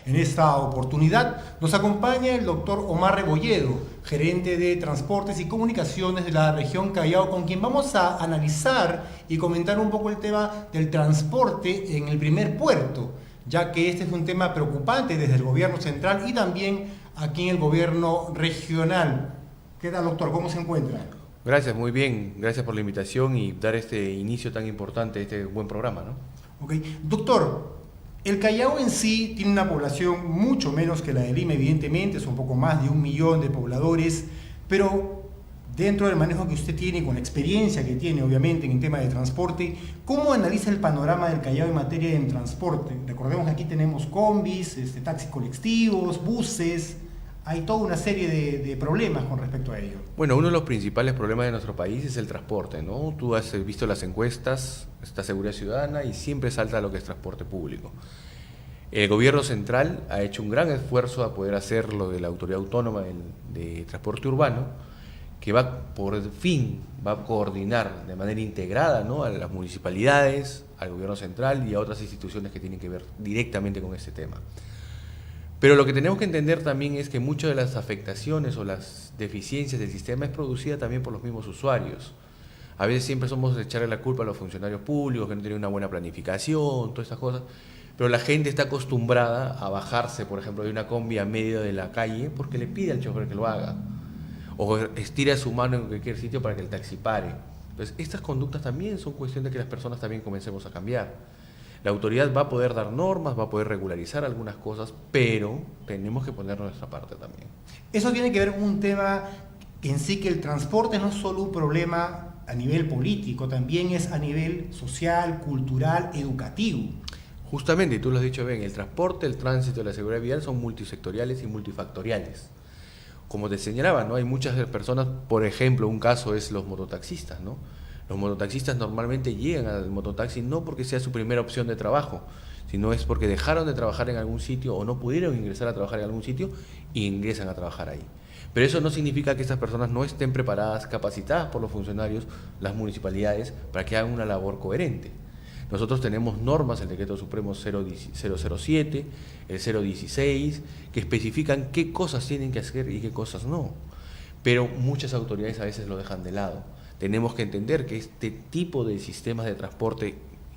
En esta oportunidad nos acompaña el doctor Omar Rebolledo, gerente de Transportes y Comunicaciones de la región Callao, con quien vamos a analizar y comentar un poco el tema del transporte en el primer puerto, ya que este es un tema preocupante desde el gobierno central y también aquí en el gobierno regional. ¿Qué tal, doctor? ¿Cómo se encuentra? Gracias, muy bien. Gracias por la invitación y dar este inicio tan importante a este buen programa, ¿no? Ok. Doctor, el Callao en sí tiene una población mucho menos que la de Lima, evidentemente, es un poco más de 1 millón de pobladores, pero dentro del manejo que usted tiene, con la experiencia que tiene, obviamente, en el tema de transporte, ¿cómo analiza el panorama del Callao en materia de transporte? Recordemos que aquí tenemos combis, taxis colectivos, buses, hay toda una serie de problemas con respecto a ello. Bueno, uno de los principales problemas de nuestro país es el transporte, ¿no? Tú has visto las encuestas, esta seguridad ciudadana y siempre salta lo que es transporte público. El gobierno central ha hecho un gran esfuerzo a poder hacer lo de la Autoridad Autónoma de Transporte Urbano, que por fin va a coordinar de manera integrada, ¿no?, a las municipalidades, al gobierno central y a otras instituciones que tienen que ver directamente con este tema. Pero lo que tenemos que entender también es que muchas de las afectaciones o las deficiencias del sistema es producida también por los mismos usuarios. A veces siempre somos de echarle la culpa a los funcionarios públicos que no tienen una buena planificación, todas estas cosas, pero la gente está acostumbrada a bajarse, por ejemplo, de una combi a medio de la calle porque le pide al chofer que lo haga, o estira su mano en cualquier sitio para que el taxi pare. Entonces, estas conductas también son cuestión de que las personas también comencemos a cambiar. La autoridad va a poder dar normas, va a poder regularizar algunas cosas, pero tenemos que poner nuestra parte también. Eso tiene que ver con un tema en sí, que el transporte no es solo un problema a nivel político, también es a nivel social, cultural, educativo. Justamente, y tú lo has dicho bien, el transporte, el tránsito y la seguridad vial son multisectoriales y multifactoriales. Como te señalaba, ¿no?, hay muchas personas, por ejemplo, un caso es los mototaxistas, ¿no? Los mototaxistas normalmente llegan al mototaxi no porque sea su primera opción de trabajo, sino es porque dejaron de trabajar en algún sitio o no pudieron ingresar a trabajar en algún sitio y ingresan a trabajar ahí. Pero eso no significa que estas personas no estén preparadas, capacitadas por los funcionarios, las municipalidades, para que hagan una labor coherente. Nosotros tenemos normas, el Decreto Supremo 007, el 016, que especifican qué cosas tienen que hacer y qué cosas no. Pero muchas autoridades a veces lo dejan de lado. Tenemos que entender que este tipo de sistemas de transporte,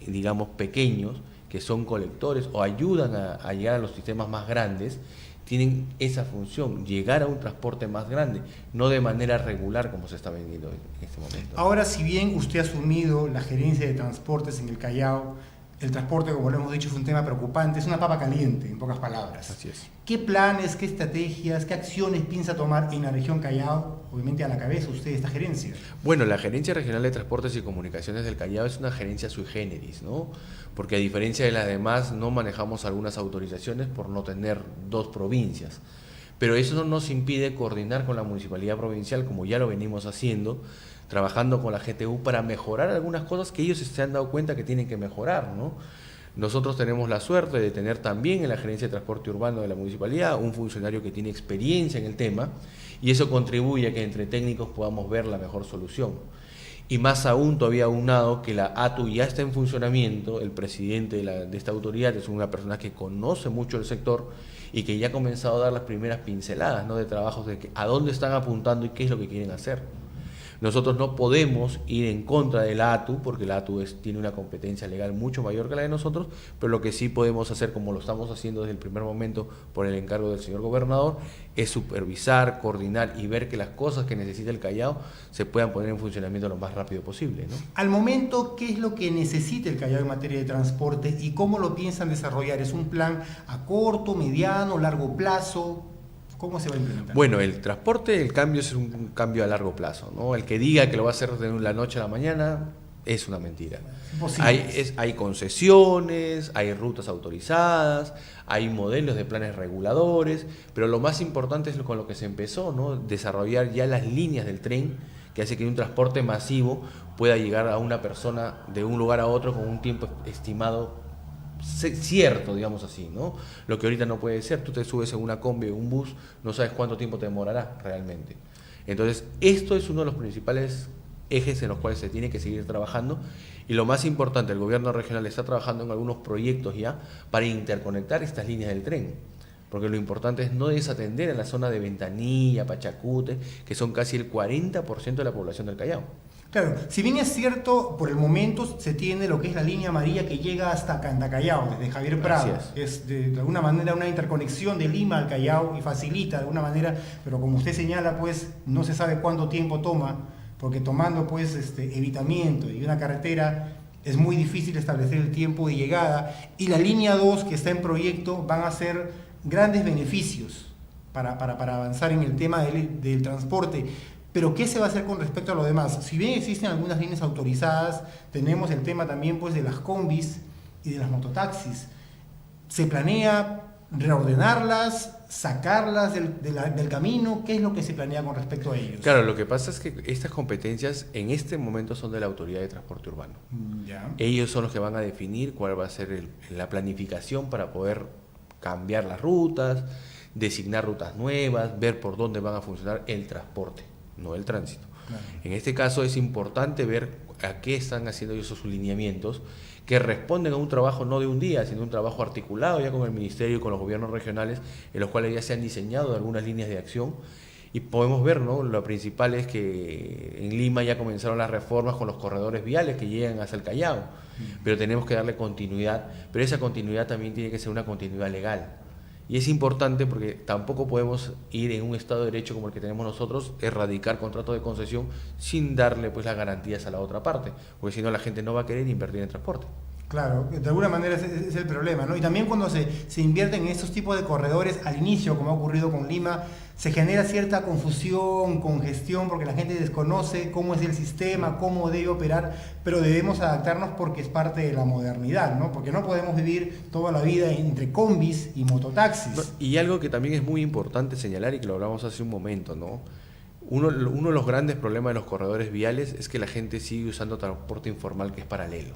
digamos, pequeños, que son colectores o ayudan a llegar a los sistemas más grandes, tienen esa función, llegar a un transporte más grande, no de manera regular como se está vendiendo en este momento. Ahora, si bien usted ha asumido la gerencia de transportes en el Callao, el transporte, como lo hemos dicho, es un tema preocupante, es una papa caliente, en pocas palabras. Así es. ¿Qué planes, qué estrategias, qué acciones piensa tomar en la región Callao? Obviamente a la cabeza usted de esta gerencia. Bueno, la Gerencia Regional de Transportes y Comunicaciones del Callao es una gerencia sui generis, ¿no? Porque a diferencia de las demás no manejamos algunas autorizaciones por no tener 2 provincias. Pero eso no nos impide coordinar con la Municipalidad Provincial, como ya lo venimos haciendo, trabajando con la GTU para mejorar algunas cosas que ellos se han dado cuenta que tienen que mejorar, ¿no? Nosotros tenemos la suerte de tener también en la Gerencia de Transporte Urbano de la Municipalidad un funcionario que tiene experiencia en el tema y eso contribuye a que entre técnicos podamos ver la mejor solución. Y más aún todavía aunado que la ATU ya está en funcionamiento, el presidente de esta autoridad es una persona que conoce mucho el sector y que ya ha comenzado a dar las primeras pinceladas, ¿no?, de trabajos de a dónde están apuntando y qué es lo que quieren hacer. Nosotros no podemos ir en contra de la ATU, porque la ATU tiene una competencia legal mucho mayor que la de nosotros, pero lo que sí podemos hacer, como lo estamos haciendo desde el primer momento por el encargo del señor gobernador, es supervisar, coordinar y ver que las cosas que necesita el Callao se puedan poner en funcionamiento lo más rápido posible, ¿no? Al momento, ¿qué es lo que necesita el Callao en materia de transporte y cómo lo piensan desarrollar? ¿Es un plan a corto, mediano, largo plazo? ¿Cómo se va a implementar? Bueno, el transporte, el cambio es un cambio a largo plazo, ¿no? El que diga que lo va a hacer de la noche a la mañana es una mentira. Hay concesiones, hay rutas autorizadas, hay modelos de planes reguladores, pero lo más importante es con lo que se empezó, ¿no? Desarrollar ya las líneas del tren que hace que un transporte masivo pueda llegar a una persona de un lugar a otro con un tiempo estimado cierto, digamos así, ¿no? Lo que ahorita no puede ser, tú te subes en una combi o un bus, no sabes cuánto tiempo te demorará realmente. Entonces, esto es uno de los principales ejes en los cuales se tiene que seguir trabajando Y lo más importante, el gobierno regional está trabajando en algunos proyectos ya para interconectar estas líneas del tren. Porque lo importante es no desatender en la zona de Ventanilla, Pachacute, que son casi el 40% de la población del Callao. Claro, si bien es cierto, por el momento se tiene lo que es la línea amarilla que llega hasta Cantacallao, desde Javier Prado. Es de alguna manera una interconexión de Lima al Callao y facilita de alguna manera, pero como usted señala, pues no se sabe cuánto tiempo toma, porque tomando pues evitamiento y una carretera es muy difícil establecer el tiempo de llegada, y la línea 2 que está en proyecto van a ser grandes beneficios para avanzar en el tema del transporte. Pero ¿qué se va a hacer con respecto a lo demás? Si bien existen algunas líneas autorizadas, tenemos el tema también pues de las combis y de las mototaxis. ¿Se planea reordenarlas, sacarlas del camino? ¿Qué es lo que se planea con respecto a ellos? Claro, lo que pasa es que estas competencias en este momento son de la Autoridad de Transporte Urbano. Ya. Ellos son los que van a definir cuál va a ser la planificación para poder cambiar las rutas, designar rutas nuevas, ver por dónde van a funcionar el transporte, no el tránsito. Claro. En este caso es importante ver a qué están haciendo esos lineamientos que responden a un trabajo no de un día, sino un trabajo articulado ya con el Ministerio y con los gobiernos regionales, en los cuales ya se han diseñado algunas líneas de acción. Y podemos ver, ¿no? Lo principal es que en Lima ya comenzaron las reformas con los corredores viales que llegan hacia el Callao, pero tenemos que darle continuidad, pero esa continuidad también tiene que ser una continuidad legal. Y es importante porque tampoco podemos ir en un Estado de Derecho como el que tenemos nosotros, erradicar contratos de concesión sin darle pues las garantías a la otra parte, porque si no la gente no va a querer invertir en transporte. Claro, de alguna manera es el problema, ¿no? Y también cuando se invierten en estos tipos de corredores al inicio, como ha ocurrido con Lima, se genera cierta confusión, congestión, porque la gente desconoce cómo es el sistema, cómo debe operar, pero debemos adaptarnos porque es parte de la modernidad, ¿no? Porque no podemos vivir toda la vida entre combis y mototaxis. Y algo que también es muy importante señalar y que lo hablamos hace un momento, ¿no? Uno de los grandes problemas de los corredores viales es que la gente sigue usando transporte informal que es paralelo.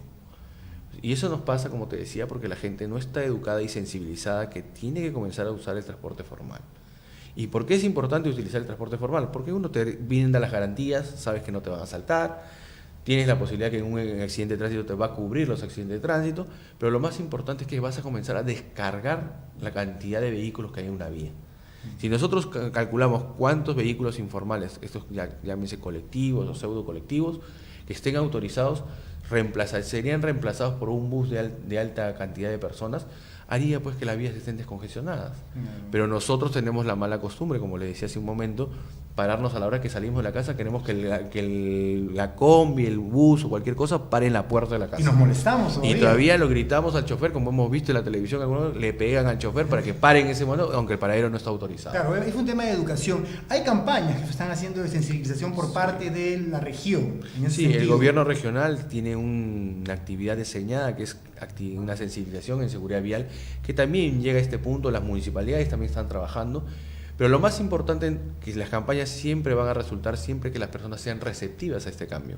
Y eso nos pasa, como te decía, porque la gente no está educada y sensibilizada que tiene que comenzar a usar el transporte formal. ¿Y por qué es importante utilizar el transporte formal? Porque uno te brinda las garantías, sabes que no te van a asaltar, tienes la posibilidad que en un accidente de tránsito te va a cubrir los accidentes de tránsito, pero lo más importante es que vas a comenzar a descargar la cantidad de vehículos que hay en una vía. Si nosotros calculamos cuántos vehículos informales, estos llámense colectivos o pseudo colectivos, que estén autorizados, serían reemplazados por un bus de alta cantidad de personas, haría pues que las vías estén descongestionadas. Pero nosotros tenemos la mala costumbre, como le decía hace un momento, pararnos a la hora que salimos de la casa, queremos que la combi, el bus o cualquier cosa pare en la puerta de la casa. Y nos molestamos todavía. Y todavía lo gritamos al chofer, como hemos visto en la televisión, algunos le pegan al chofer para que pare en ese momento, aunque el paradero no está autorizado. Claro, es un tema de educación. Hay campañas que se están haciendo de sensibilización por parte de la región. Sí, el gobierno regional tiene una actividad diseñada que es una sensibilización en seguridad vial, que también llega a este punto, las municipalidades también están trabajando, pero lo más importante es que las campañas siempre van a resultar siempre que las personas sean receptivas a este cambio.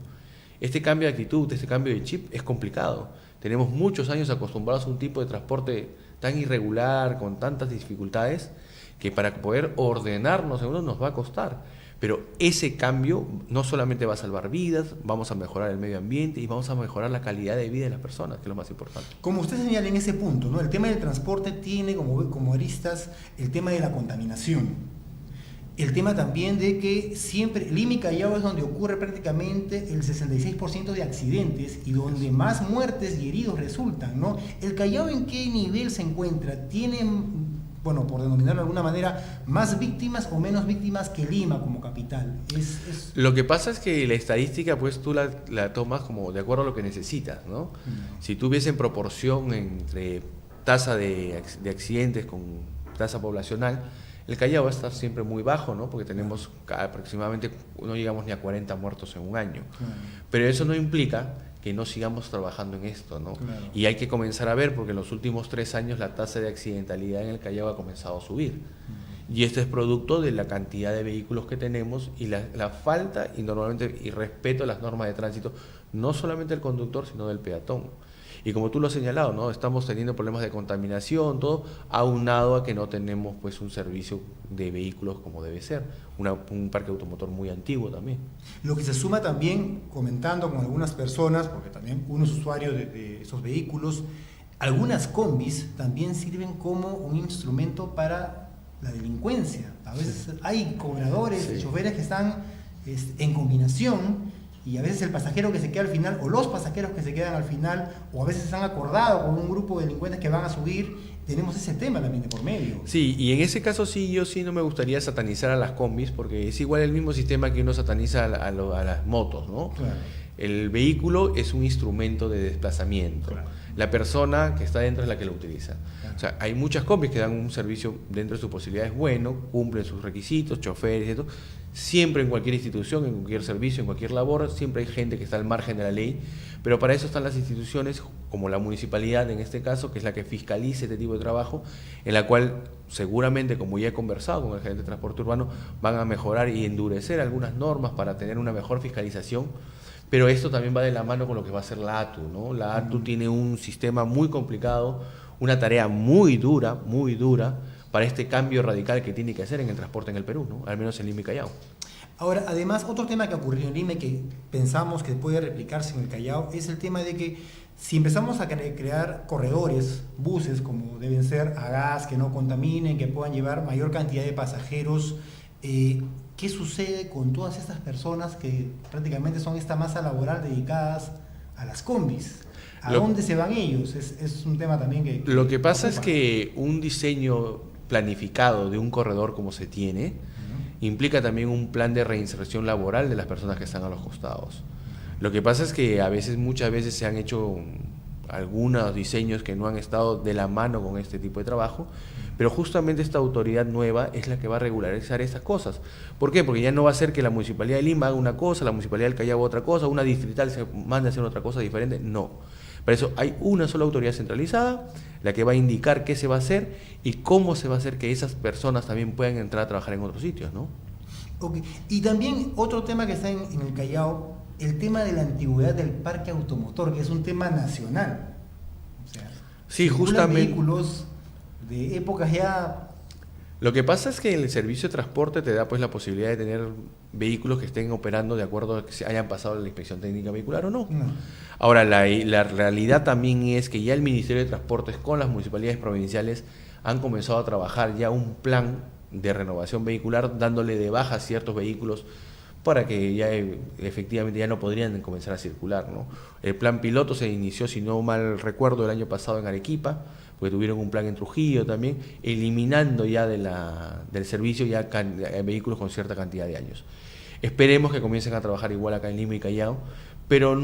Este cambio de actitud, este cambio de chip es complicado. Tenemos muchos años acostumbrados a un tipo de transporte tan irregular, con tantas dificultades, que para poder ordenarnos en uno nos va a costar. Pero ese cambio no solamente va a salvar vidas, vamos a mejorar el medio ambiente y vamos a mejorar la calidad de vida de las personas, que es lo más importante. Como usted señala en ese punto, ¿no? El tema del transporte tiene como aristas el tema de la contaminación. El tema también de que siempre, Lima y Callao es donde ocurre prácticamente el 66% de accidentes y donde más muertes y heridos resultan, ¿no? ¿El Callao en qué nivel se encuentra? ¿Tiene, bueno, por denominarlo de alguna manera, más víctimas o menos víctimas que Lima como capital? Lo que pasa es que la estadística, pues tú la tomas como de acuerdo a lo que necesitas, ¿no? Si tú ves en proporción entre tasa de accidentes con tasa poblacional, el Callao va a estar siempre muy bajo, ¿no? Porque tenemos aproximadamente, no llegamos ni a 40 muertos en un año. Pero eso no implica que no sigamos trabajando en esto, ¿no? Claro. Y hay que comenzar a ver, porque en los últimos 3 años la tasa de accidentalidad en el Callao ha comenzado a subir. Y esto es producto de la cantidad de vehículos que tenemos y la falta y normalmente y respeto a las normas de tránsito, no solamente del conductor, sino del peatón. Y como tú lo has señalado, ¿no? Estamos teniendo problemas de contaminación, todo, aunado a que no tenemos pues un servicio de vehículos como debe ser, un parque automotor muy antiguo también. Lo que se suma también, comentando con algunas personas, porque también uno es usuario de esos vehículos, algunas combis también sirven como un instrumento para la delincuencia. A veces hay cobradores, Sí. choferes que están en combinación, y a veces el pasajero que se queda al final, o los pasajeros que se quedan al final, o a veces se han acordado con un grupo de delincuentes que van a subir. Tenemos ese tema también de por medio. Sí, y en ese caso sí, yo sí no me gustaría satanizar a las combis, porque es igual el mismo sistema que uno sataniza a las motos, ¿no? Claro. El vehículo es un instrumento de desplazamiento. Claro. La persona que está dentro es la que lo utiliza. Claro. O sea, hay muchas combis que dan un servicio dentro de sus posibilidades bueno, cumplen sus requisitos, choferes y todo. Siempre en cualquier institución, en cualquier servicio, en cualquier labor, siempre hay gente que está al margen de la ley, pero para eso están las instituciones, como la municipalidad en este caso, que es la que fiscaliza este tipo de trabajo, en la cual seguramente, como ya he conversado con el gerente de transporte urbano, van a mejorar y endurecer algunas normas para tener una mejor fiscalización. Pero esto también va de la mano con lo que va a hacer la ATU, ¿no? La ATU tiene un sistema muy complicado, una tarea muy dura para este cambio radical que tiene que hacer en el transporte en el Perú, ¿no? Al menos en Lima y Callao. Ahora, además, otro tema que ocurrió en Lima y que pensamos que puede replicarse en el Callao es el tema de que si empezamos a crear corredores, buses, como deben ser, a gas, que no contaminen, que puedan llevar mayor cantidad de pasajeros, ¿qué sucede con todas estas personas que prácticamente son esta masa laboral dedicadas a las combis? ¿A dónde se van ellos? Es un tema también que Lo que pasa preocupa. es que un diseño planificado de un corredor como se tiene, implica también un plan de reinserción laboral de las personas que están a los costados. Lo que pasa es que muchas veces se han hecho algunos diseños que no han estado de la mano con este tipo de trabajo, pero justamente esta autoridad nueva es la que va a regularizar estas cosas. ¿Por qué? Porque ya no va a ser que la Municipalidad de Lima haga una cosa, la Municipalidad del Callao otra cosa, una distrital se mande a hacer otra cosa diferente. No. Para eso hay una sola autoridad centralizada, la que va a indicar qué se va a hacer y cómo se va a hacer que esas personas también puedan entrar a trabajar en otros sitios, ¿no? Okay. Y también otro tema que está en el Callao, el tema de la antigüedad del parque automotor, que es un tema nacional. O sea, Sí, circulan justamente. vehículos de épocas ya... Lo que pasa es que el servicio de transporte te da pues la posibilidad de tener vehículos que estén operando de acuerdo a que se hayan pasado la inspección técnica vehicular o no. No. Ahora, la realidad también es que ya el Ministerio de Transportes con las municipalidades provinciales han comenzado a trabajar ya un plan de renovación vehicular, dándole de baja ciertos vehículos para que ya efectivamente ya no podrían comenzar a circular, ¿no? El plan piloto se inició, si no mal recuerdo, el año pasado en Arequipa, porque tuvieron un plan en Trujillo también, eliminando ya del servicio ya vehículos con cierta cantidad de años. Esperemos que comiencen a trabajar igual acá en Lima y Callao, pero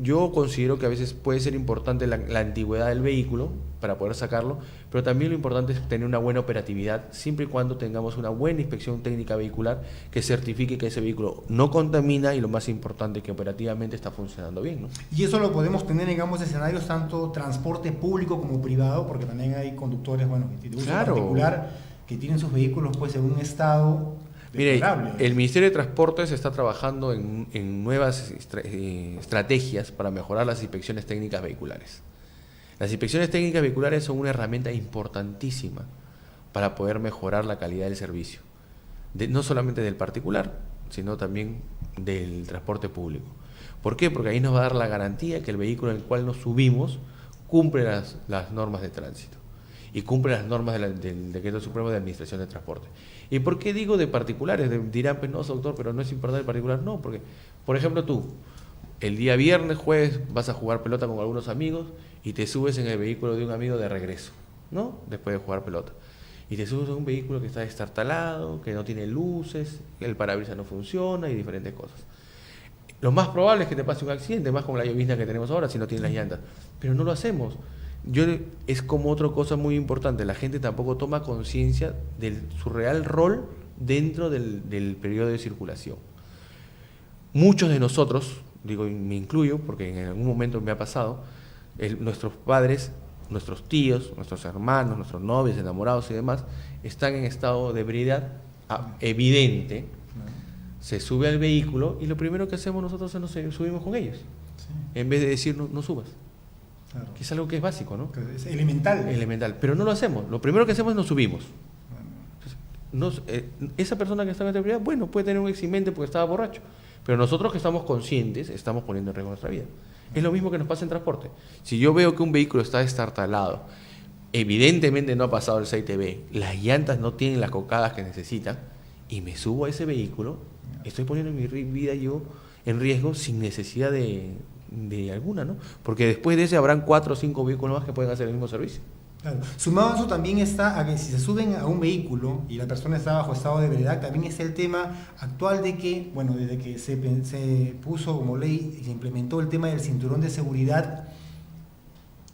yo considero que a veces puede ser importante la antigüedad del vehículo para poder sacarlo, pero también lo importante es tener una buena operatividad, siempre y cuando tengamos una buena inspección técnica vehicular que certifique que ese vehículo no contamina y lo más importante, que operativamente está funcionando bien, ¿no? Y eso lo podemos tener en ambos escenarios, tanto transporte público como privado, porque también hay conductores, bueno, de uso Claro. particular, que tienen sus vehículos pues en un estado Mire, deplorable. el Ministerio de Transportes está trabajando en nuevas estrategias para mejorar las inspecciones técnicas vehiculares. Las inspecciones técnicas vehiculares son una herramienta importantísima para poder mejorar la calidad del servicio, no solamente del particular, sino también del transporte público. ¿Por qué? Porque ahí nos va a dar la garantía que el vehículo en el cual nos subimos cumple las normas de tránsito y cumple las normas del Decreto Supremo de Administración de Transporte. ¿Y por qué digo de particulares? Dirán, pues no, doctor, pero no es importante el particular. No, porque, por ejemplo, tú, el día viernes, jueves, vas a jugar pelota con algunos amigos y te subes en el vehículo de un amigo de regreso, ¿no? Después de jugar pelota. Y te subes a un vehículo que está destartalado, que no tiene luces, el parabrisas no funciona y diferentes cosas. Lo más probable es que te pase un accidente, más como la llovizna que tenemos ahora, si no tienes las llantas. Pero no lo hacemos. Es como otra cosa muy importante, la gente tampoco toma conciencia de su real rol dentro del periodo de circulación. Muchos de nosotros, digo, me incluyo, porque en algún momento me ha pasado, nuestros padres, nuestros tíos, nuestros hermanos, nuestros novios, enamorados y demás, están en estado de ebriedad evidente, se sube al vehículo y lo primero que hacemos nosotros es nos subimos con ellos, Sí. en vez de decir no subas. Claro. que es algo que es básico, ¿no? Que es elemental. Elemental, pero no lo hacemos. Lo primero que hacemos es nos subimos. Esa persona que estaba en ebriedad, bueno, puede tener un eximente porque estaba borracho, pero nosotros que estamos conscientes estamos poniendo en riesgo nuestra vida. Es lo mismo que nos pasa en transporte. Si yo veo que un vehículo está destartalado, evidentemente no ha pasado el 6TB, las llantas no tienen las cocadas que necesitan, y me subo a ese vehículo, estoy poniendo mi vida yo en riesgo sin necesidad de alguna, ¿no? Porque después de ese habrán 4 o 5 vehículos más que pueden hacer el mismo servicio. Claro. Sumado a eso también está a que si se suben a un vehículo y la persona está bajo estado de ebriedad, también está el tema actual de que, bueno, desde que se puso como ley y se implementó el tema del cinturón de seguridad,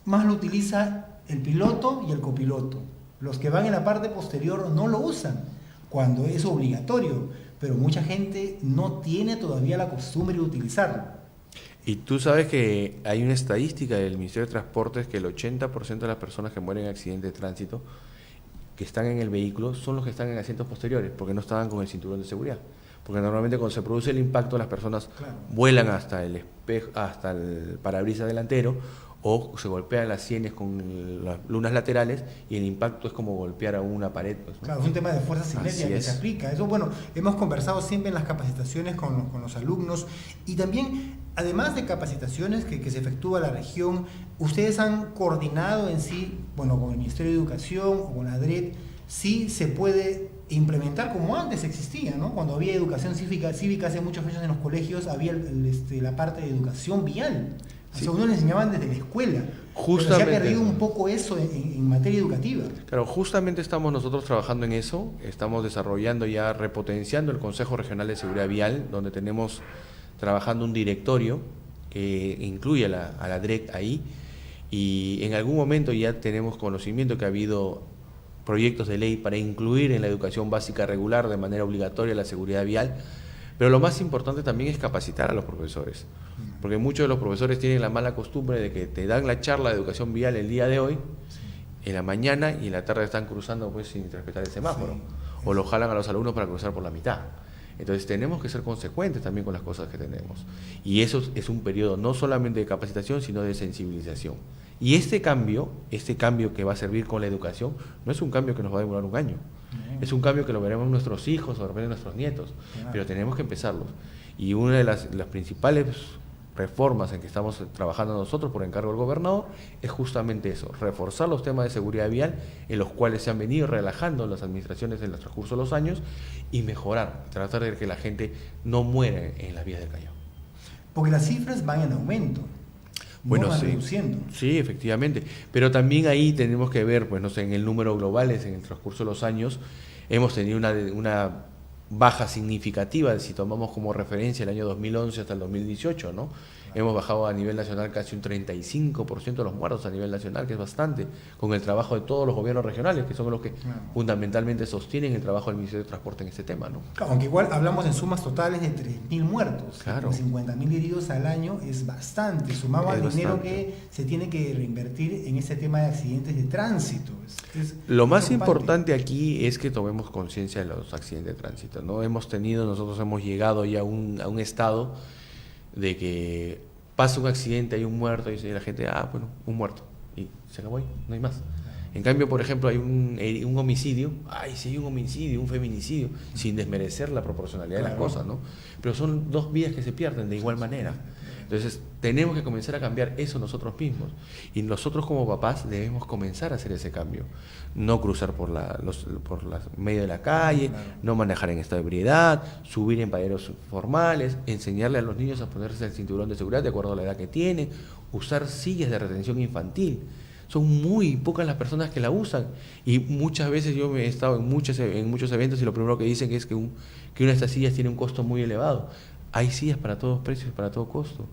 más lo utiliza el piloto y el copiloto. Los que van en la parte posterior no lo usan cuando es obligatorio, pero mucha gente no tiene todavía la costumbre de utilizarlo. Y tú sabes que hay una estadística del Ministerio de Transportes que el 80% de las personas que mueren en accidentes de tránsito que están en el vehículo son los que están en asientos posteriores, porque no estaban con el cinturón de seguridad. Porque normalmente cuando se produce el impacto las personas vuelan hasta el espejo, hasta el parabrisas delantero, o se golpean las sienes con las lunas laterales y el impacto es como golpear a una pared. Pues, ¿no? Claro, es un tema de fuerza cinética que se aplica. Eso, bueno, hemos conversado siempre en las capacitaciones con los alumnos y también, además de capacitaciones que se efectúa en la región, ustedes han coordinado en sí, bueno, con el Ministerio de Educación o con la ADRED, sí se puede implementar como antes existía, ¿no? Cuando había educación cívica hace muchos años en los colegios había la parte de educación vial. Sí. O sea, uno le enseñaban desde la escuela. Justamente, pero se ha perdido un poco eso en materia educativa. Claro, justamente estamos nosotros trabajando en eso. Estamos desarrollando ya, repotenciando el Consejo Regional de Seguridad Vial, donde tenemos trabajando un directorio que incluye a la DREC ahí. Y en algún momento ya tenemos conocimiento que ha habido proyectos de ley para incluir en la educación básica regular de manera obligatoria la seguridad vial. Pero lo más importante también es capacitar a los profesores, porque muchos de los profesores tienen la mala costumbre de que te dan la charla de educación vial el día de hoy, en la mañana, y en la tarde están cruzando pues sin respetar el semáforo, o lo jalan a los alumnos para cruzar por la mitad. Entonces tenemos que ser consecuentes también con las cosas que tenemos. Y eso es un periodo no solamente de capacitación, sino de sensibilización. Y este cambio que va a servir con la educación, no es un cambio que nos va a demorar un año. Es un cambio que lo veremos nuestros hijos o de repente nuestros nietos, pero tenemos que empezarlos. Y una de las principales reformas en que estamos trabajando nosotros por encargo del gobernador es justamente eso, reforzar los temas de seguridad vial en los cuales se han venido relajando las administraciones en el transcurso de los años y mejorar, tratar de que la gente no muera en las vías del Callao. Porque las cifras van en aumento. Bueno, sí, reduciendo. Sí, efectivamente, pero también ahí tenemos que ver, pues no sé, en el número globales, en el transcurso de los años, hemos tenido una baja significativa, si tomamos como referencia el año 2011 hasta el 2018, ¿no? Hemos bajado a nivel nacional casi un 35% de los muertos a nivel nacional, que es bastante, con el trabajo de todos los gobiernos regionales, que son los que fundamentalmente sostienen el trabajo del Ministerio de Transporte en este tema, ¿no? Claro, aunque igual hablamos en sumas totales de 3.000 muertos, claro. 50.000 heridos al año es bastante, sumado al dinero que se tiene que reinvertir en ese tema de accidentes de tránsito. Lo más importante aquí es que tomemos conciencia de los accidentes de tránsito, ¿no? Nosotros hemos llegado ya a un estado de que pasa un accidente, hay un muerto, y dice la gente, bueno, un muerto, y se acabó ahí, no hay más. En cambio, por ejemplo, hay un homicidio, sí hay un homicidio, un feminicidio, sin desmerecer la proporcionalidad de las cosas, ¿no? Pero son dos vidas que se pierden de igual manera. Entonces, tenemos que comenzar a cambiar eso nosotros mismos. Y nosotros como papás debemos comenzar a hacer ese cambio. No cruzar por medio de la calle, no manejar en estado de ebriedad, subir en paderos formales, enseñarle a los niños a ponerse el cinturón de seguridad de acuerdo a la edad que tienen, usar sillas de retención infantil. Son muy pocas las personas que la usan. Y muchas veces yo he estado en muchos eventos y lo primero que dicen es que una de estas sillas tiene un costo muy elevado. Hay sillas para todos precios, para todo costo.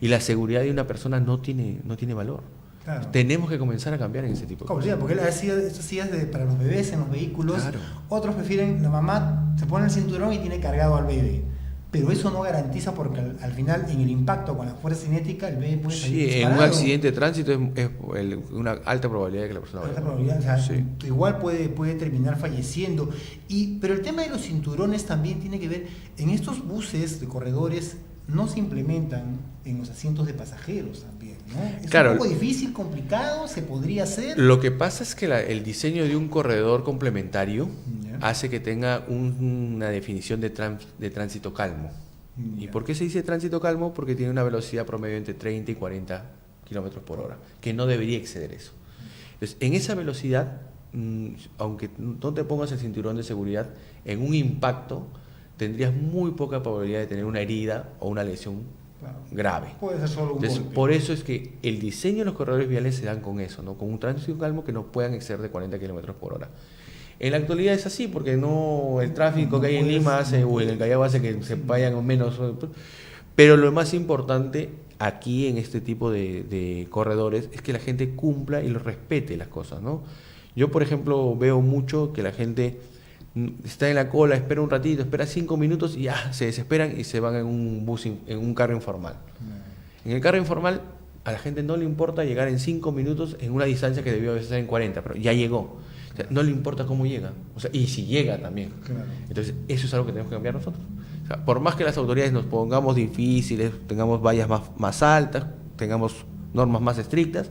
Y la seguridad de una persona no tiene valor. Claro. Tenemos que comenzar a cambiar en ese tipo de cosas. Porque estas sillas para los bebés en los vehículos, otros prefieren, la mamá se pone el cinturón y tiene cargado al bebé. Pero eso no garantiza porque al final en el impacto con la fuerza cinética el bebé puede salir disparado. En un accidente de tránsito es una alta probabilidad de que la persona vaya. Igual puede terminar falleciendo. Pero el tema de los cinturones también tiene que ver, en estos buses de corredores no se implementan en los asientos de pasajeros también, ¿no? Es claro, un poco difícil, complicado, se podría hacer. Lo que pasa es que el diseño de un corredor complementario Ya. hace que tenga una definición de tránsito calmo. ¿Y Ya. por qué se dice tránsito calmo? Porque tiene una velocidad promedio entre 30 y 40 kilómetros por hora, que no debería exceder eso. Entonces, en esa velocidad, aunque no te pongas el cinturón de seguridad, en un impacto tendrías muy poca probabilidad de tener una herida o una lesión Claro. grave. Puede ser solo un Entonces, golpe. por eso es que el diseño de los corredores viales se dan con eso, ¿no? Con un tránsito calmo que no puedan exceder de 40 kilómetros por hora. En la actualidad es así, porque no el tráfico que hay en Lima hace, o en el Callao hace que se vayan menos. Pero lo más importante aquí en este tipo de corredores es que la gente cumpla y lo respete las cosas, ¿no? Yo, por ejemplo, veo mucho que la gente está en la cola, espera un ratito, espera 5 minutos y ya se desesperan y se van en un bus, en un carro informal. En el carro informal a la gente no le importa llegar en 5 minutos en una distancia que debió a veces ser en 40, pero ya llegó. O sea, no le importa cómo llega, o sea, y si llega también. Claro. Entonces, eso es algo que tenemos que cambiar nosotros. O sea, por más que las autoridades nos pongamos difíciles, tengamos vallas más altas, tengamos normas más estrictas,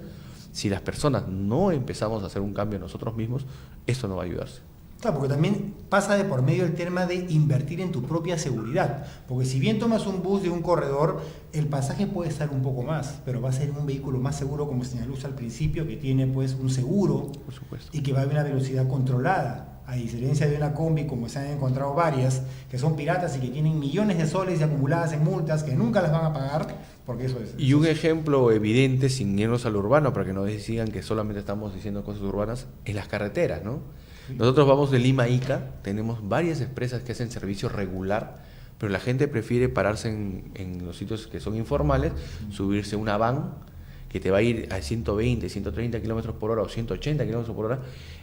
si las personas no empezamos a hacer un cambio nosotros mismos, esto no va a ayudarse. Claro, porque también pasa de por medio el tema de invertir en tu propia seguridad. Porque si bien tomas un bus de un corredor, el pasaje puede estar un poco más, pero va a ser un vehículo más seguro, como señaló usted al principio, que tiene pues un seguro, Por supuesto. y que va a una velocidad controlada. A diferencia de una combi, como se han encontrado varias, que son piratas y que tienen millones de soles y acumuladas en multas que nunca las van a pagar, porque eso es. Y un ejemplo evidente, sin irnos al urbano, para que no digan que solamente estamos diciendo cosas urbanas, es las carreteras, ¿no? Nosotros vamos de Lima a Ica, tenemos varias empresas que hacen servicio regular, pero la gente prefiere pararse en los sitios que son informales, subirse a una van que te va a ir a 120, 130 kilómetros por hora o 180 kilómetros por hora.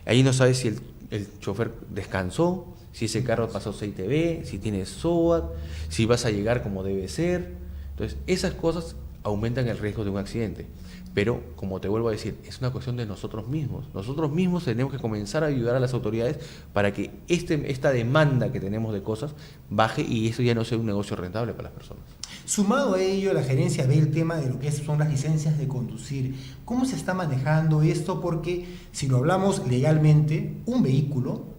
Ahí no sabes si el chofer descansó, si ese carro pasó CITV, si tiene SOAT, si vas a llegar como debe ser. Entonces, esas cosas aumentan el riesgo de un accidente. Pero, como te vuelvo a decir, es una cuestión de nosotros mismos. Nosotros mismos tenemos que comenzar a ayudar a las autoridades para que esta demanda que tenemos de cosas baje y eso ya no sea un negocio rentable para las personas. Sumado a ello, la gerencia ve el tema de lo que son las licencias de conducir. ¿Cómo se está manejando esto? Porque si lo hablamos legalmente, un vehículo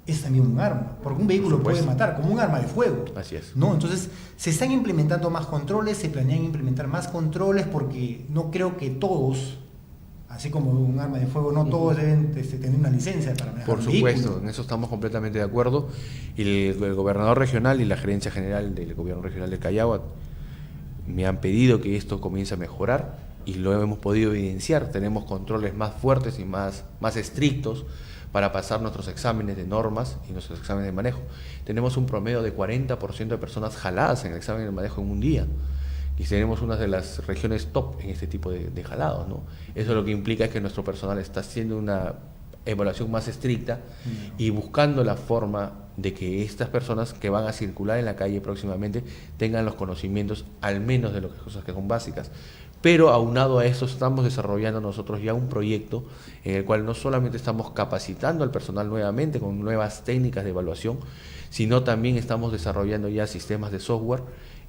es también un arma, porque un vehículo puede matar, como un arma de fuego. Así es. ¿No? Entonces, se están implementando más controles, se planean implementar más controles, porque no creo que todos, así como un arma de fuego, no todos deben tener una licencia para manejar Por un supuesto, vehículo. en eso estamos completamente de acuerdo. Y el gobernador regional y la gerencia general del gobierno regional de Callao me han pedido que esto comience a mejorar y lo hemos podido evidenciar. Tenemos controles más fuertes y más estrictos para pasar nuestros exámenes de normas y nuestros exámenes de manejo. Tenemos un promedio de 40% de personas jaladas en el examen de manejo en un día. Y tenemos una de las regiones top en este tipo de jalados, ¿no? Eso lo que implica es que nuestro personal está haciendo una evaluación más estricta y buscando la forma de que estas personas que van a circular en la calle próximamente tengan los conocimientos al menos de las cosas que son básicas. Pero aunado a eso estamos desarrollando nosotros ya un proyecto en el cual no solamente estamos capacitando al personal nuevamente con nuevas técnicas de evaluación, sino también estamos desarrollando ya sistemas de software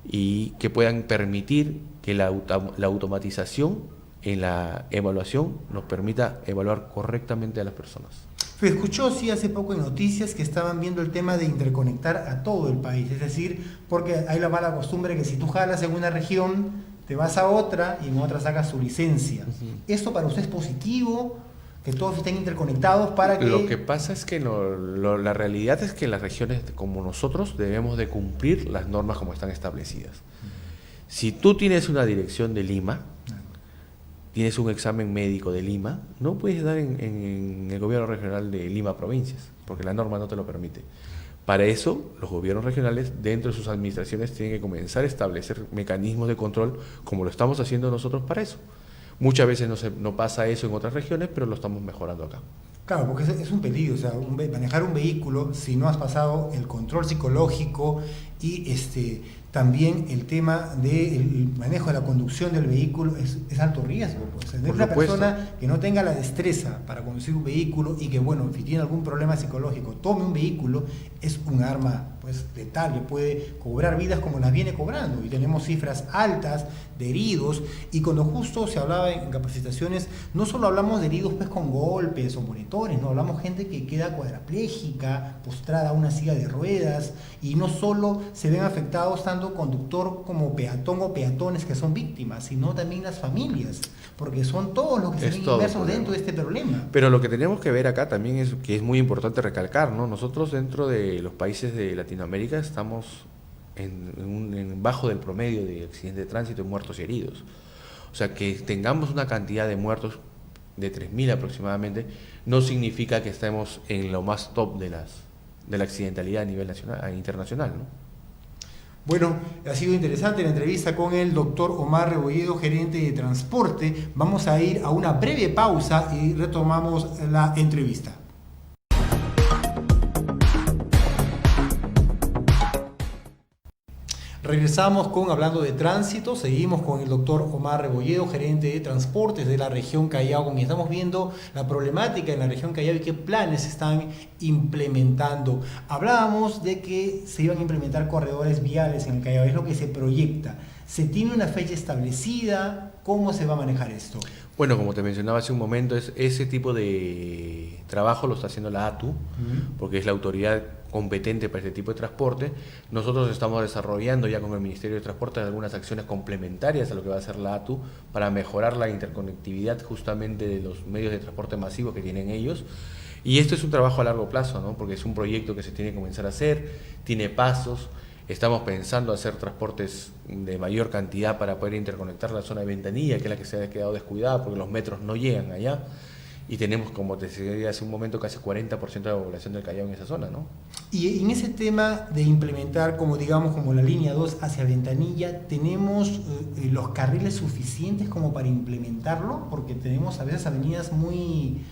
y que puedan permitir que la automatización en la evaluación nos permita evaluar correctamente a las personas. Se escuchó, sí, hace poco en noticias que estaban viendo el tema de interconectar a todo el país, es decir, porque hay la mala costumbre que si tú jalas en una región, te vas a otra y en otra sacas su licencia. ¿Esto para usted es positivo? Que todos estén interconectados para que... Lo que pasa es que la realidad es que las regiones como nosotros debemos de cumplir las normas como están establecidas. Si tú tienes una dirección de Lima, tienes un examen médico de Lima, no puedes dar en el gobierno regional de Lima Provincias, porque la norma no te lo permite. Para eso, los gobiernos regionales, dentro de sus administraciones, tienen que comenzar a establecer mecanismos de control, como lo estamos haciendo nosotros para eso. Muchas veces no pasa eso en otras regiones, pero lo estamos mejorando acá. Claro, porque es un peligro, o sea, manejar un vehículo si no has pasado el control psicológico y también el tema del manejo de la conducción del vehículo es alto riesgo. Pues. Tener una persona que no tenga la destreza para conducir un vehículo y que, bueno, si tiene algún problema psicológico, tome un vehículo, es un arma pues letal que puede cobrar vidas como las viene cobrando. Y tenemos cifras altas de heridos, y cuando justo se hablaba en capacitaciones, no solo hablamos de heridos pues con golpes o monitores, no hablamos gente que queda cuadraplégica, postrada a una silla de ruedas, y no solo se ven afectados tanto conductor como peatón o peatones que son víctimas, sino también las familias, porque son todos los que se ven inmersos dentro de este problema. Pero lo que tenemos que ver acá también es que es muy importante recalcar, ¿no? Nosotros dentro de los países de Latinoamérica estamos en bajo del promedio de accidentes de tránsito, muertos y heridos. O sea, que tengamos una cantidad de muertos de 3.000 aproximadamente, no significa que estemos en lo más top de la accidentalidad a nivel nacional, internacional, ¿no? Bueno, ha sido interesante la entrevista con el doctor Omar Rebolledo, gerente de transporte. Vamos a ir a una breve pausa y retomamos la entrevista. Regresamos con Hablando de Tránsito, seguimos con el doctor Omar Rebolledo, gerente de transportes de la región Callao, y estamos viendo la problemática en la región Callao y qué planes se están implementando. Hablábamos de que se iban a implementar corredores viales en el Callao, es lo que se proyecta. ¿Se tiene una fecha establecida? ¿Cómo se va a manejar esto? Bueno, como te mencionaba hace un momento, ese tipo de trabajo lo está haciendo la ATU, porque es la autoridad competente para este tipo de transporte. Nosotros estamos desarrollando ya con el Ministerio de Transporte algunas acciones complementarias a lo que va a hacer la ATU para mejorar la interconectividad justamente de los medios de transporte masivos que tienen ellos. Y esto es un trabajo a largo plazo, ¿no? Porque es un proyecto que se tiene que comenzar a hacer, tiene pasos. Estamos pensando hacer transportes de mayor cantidad para poder interconectar la zona de Ventanilla, que es la que se ha quedado descuidada porque los metros no llegan allá. Y tenemos, como te decía hace un momento, casi 40% de la población del Callao en esa zona, ¿no? Y en ese tema de implementar, como la línea 2 hacia Ventanilla, ¿tenemos los carriles suficientes como para implementarlo? Porque tenemos a veces avenidas muy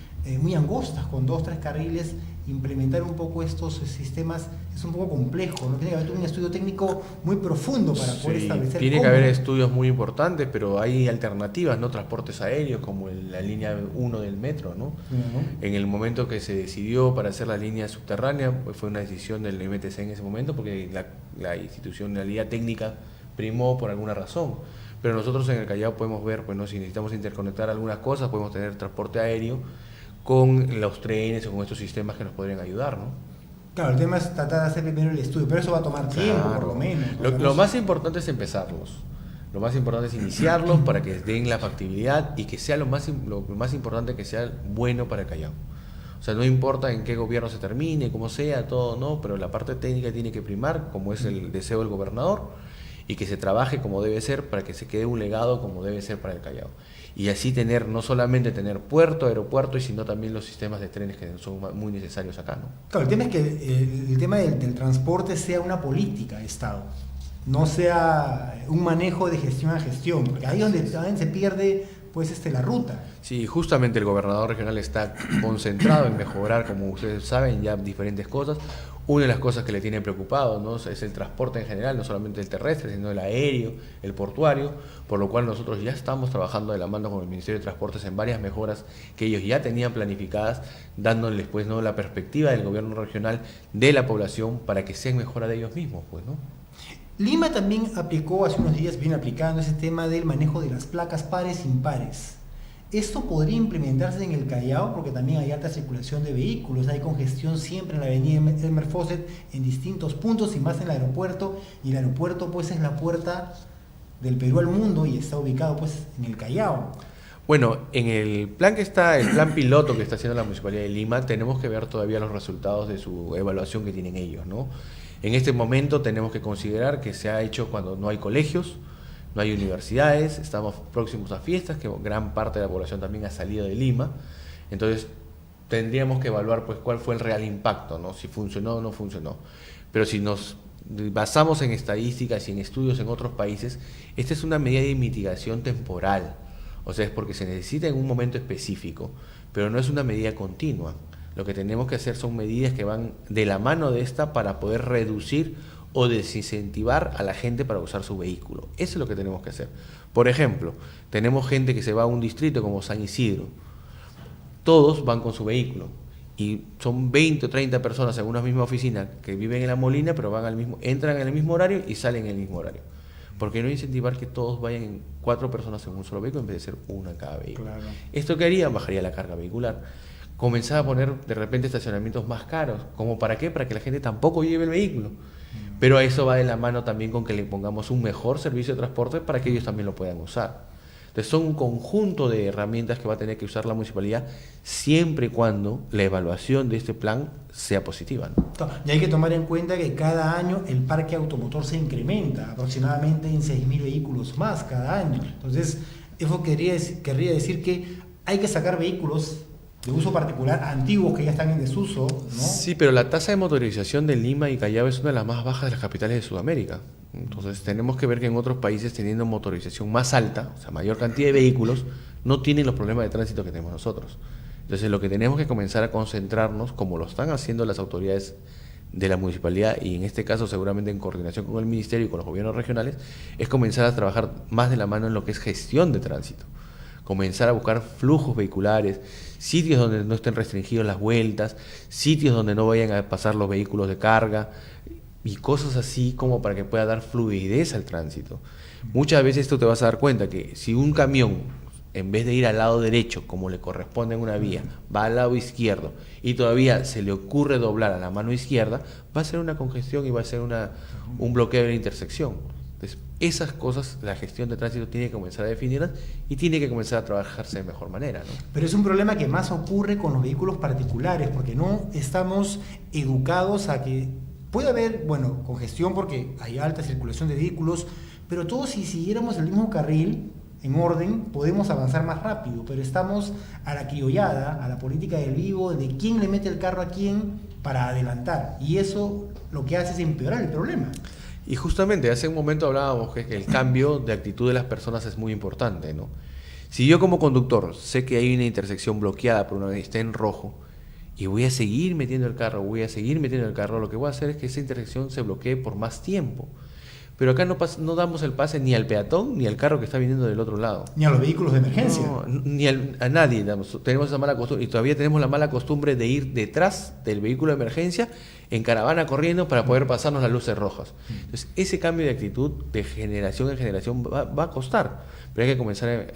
angostas, con 2 o 3 carriles. Implementar un poco estos sistemas es un poco complejo, ¿no? Tiene que haber un estudio técnico muy profundo para poder establecer. Tiene que haber estudios muy importantes, pero hay alternativas, ¿no? Transportes aéreos, como la línea 1 del metro, ¿no? En el momento que se decidió para hacer la línea subterránea, pues fue una decisión del MTC en ese momento, porque la institucionalidad técnica primó por alguna razón. Pero nosotros en el Callao podemos ver, pues, ¿no? Si necesitamos interconectar algunas cosas, podemos tener transporte aéreo con los trenes o con estos sistemas que nos podrían ayudar, ¿no? Claro, el tema es tratar de hacer primero el estudio, pero eso va a tomar tiempo, por lo menos. Lo más importante es empezarlos. Lo más importante es iniciarlos para que den la factibilidad y que sea lo más importante, que sea bueno para el Callao. O sea, no importa en qué gobierno se termine, cómo sea, todo, no, pero la parte técnica tiene que primar, como es el deseo del gobernador, y que se trabaje como debe ser para que se quede un legado como debe ser para el Callao. Y así no solamente tener puerto, aeropuerto, sino también los sistemas de trenes que son muy necesarios acá, ¿no? Claro, el tema es que el tema del transporte sea una política de Estado, no sea un manejo de gestión a gestión, porque ahí es donde también se pierde pues la ruta. Sí, justamente el gobernador regional está concentrado en mejorar, como ustedes saben, ya diferentes cosas. Una de las cosas que le tiene preocupado, ¿no?, es el transporte en general, no solamente el terrestre, sino el aéreo, el portuario, por lo cual nosotros ya estamos trabajando de la mano con el Ministerio de Transportes en varias mejoras que ellos ya tenían planificadas, dándoles pues, ¿no?, la perspectiva del gobierno regional de la población para que sean mejora de ellos mismos, pues, ¿no? Lima también aplicó, hace unos días viene aplicando ese tema del manejo de las placas pares e impares. ¿Esto podría implementarse en el Callao? Porque también hay alta circulación de vehículos, hay congestión siempre en la avenida Elmer Faucett en distintos puntos y más en el aeropuerto, y el aeropuerto pues es la puerta del Perú al mundo y está ubicado pues en el Callao. Bueno, en el plan piloto que está haciendo la Municipalidad de Lima, tenemos que ver todavía los resultados de su evaluación que tienen ellos, ¿no? En este momento tenemos que considerar que se ha hecho cuando no hay colegios, no hay universidades, estamos próximos a fiestas, que gran parte de la población también ha salido de Lima. Entonces tendríamos que evaluar pues cuál fue el real impacto, ¿no?, si funcionó o no funcionó. Pero si nos basamos en estadísticas y en estudios en otros países, esta es una medida de mitigación temporal, o sea, es porque se necesita en un momento específico, pero no es una medida continua. Lo que tenemos que hacer son medidas que van de la mano de esta para poder reducir o desincentivar a la gente para usar su vehículo. Eso es lo que tenemos que hacer. Por ejemplo, tenemos gente que se va a un distrito como San Isidro. Todos van con su vehículo y son 20 o 30 personas en una misma oficina que viven en La Molina, pero entran en el mismo horario y salen en el mismo horario. ¿Por qué no incentivar que todos vayan 4 personas en un solo vehículo en vez de ser una en cada vehículo? Claro. ¿Esto qué haría? Bajaría la carga vehicular. Comenzar a poner de repente estacionamientos más caros. ¿Cómo para qué? Para que la gente tampoco lleve el vehículo. Pero a eso va de la mano también con que le pongamos un mejor servicio de transporte para que ellos también lo puedan usar. Entonces son un conjunto de herramientas que va a tener que usar la municipalidad siempre y cuando la evaluación de este plan sea positiva, ¿no? Y hay que tomar en cuenta que cada año el parque automotor se incrementa aproximadamente en 6.000 vehículos más cada año. Entonces, eso querría decir que hay que sacar vehículos de uso particular antiguos que ya están en desuso, ¿no? Sí, pero la tasa de motorización de Lima y Callao es una de las más bajas de las capitales de Sudamérica. Entonces tenemos que ver que en otros países teniendo motorización más alta, o sea, mayor cantidad de vehículos, no tienen los problemas de tránsito que tenemos nosotros. Entonces lo que tenemos que comenzar a concentrarnos, como lo están haciendo las autoridades de la municipalidad y en este caso seguramente en coordinación con el ministerio y con los gobiernos regionales, es comenzar a trabajar más de la mano en lo que es gestión de tránsito. Comenzar a buscar flujos vehiculares, sitios donde no estén restringidos las vueltas, sitios donde no vayan a pasar los vehículos de carga y cosas así como para que pueda dar fluidez al tránsito. Muchas veces tú te vas a dar cuenta que si un camión, en vez de ir al lado derecho, como le corresponde en una vía, va al lado izquierdo y todavía se le ocurre doblar a la mano izquierda, va a ser una congestión y va a ser un bloqueo de la intersección. Entonces, esas cosas, la gestión de tránsito tiene que comenzar a definirlas y tiene que comenzar a trabajarse de mejor manera, ¿no? Pero es un problema que más ocurre con los vehículos particulares, porque no estamos educados a que puede haber, bueno, congestión porque hay alta circulación de vehículos, pero todos si siguiéramos el mismo carril, en orden, podemos avanzar más rápido, pero estamos a la criollada, a la política del vivo, de quién le mete el carro a quién para adelantar, y eso lo que hace es empeorar el problema. Y justamente hace un momento hablábamos que el cambio de actitud de las personas es muy importante, ¿no? Si yo como conductor sé que hay una intersección bloqueada por una vez está en rojo y voy a seguir metiendo el carro, lo que voy a hacer es que esa intersección se bloquee por más tiempo. Pero acá no damos el pase ni al peatón ni al carro que está viniendo del otro lado. Ni a los vehículos de emergencia. No, ni a nadie. Tenemos esa mala costumbre y todavía tenemos la mala costumbre de ir detrás del vehículo de emergencia en caravana corriendo para poder pasarnos las luces rojas. Entonces, ese cambio de actitud de generación en generación va a costar, pero hay que comenzar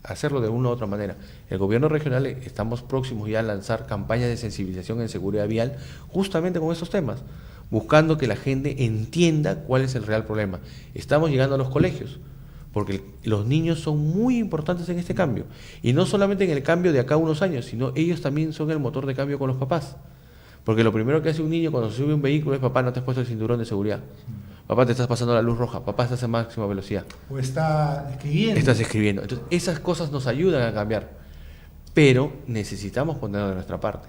a hacerlo de una u otra manera. El gobierno regional estamos próximos ya a lanzar campañas de sensibilización en seguridad vial justamente con estos temas, buscando que la gente entienda cuál es el real problema. Estamos llegando a los colegios, porque los niños son muy importantes en este cambio, y no solamente en el cambio de acá a unos años, sino ellos también son el motor de cambio con los papás. Porque lo primero que hace un niño cuando se sube a un vehículo es: papá, no te has puesto el cinturón de seguridad. Papá, te estás pasando la luz roja. Papá, estás a máxima velocidad. O está escribiendo. Estás escribiendo. Entonces, esas cosas nos ayudan a cambiar. Pero necesitamos ponerlo de nuestra parte.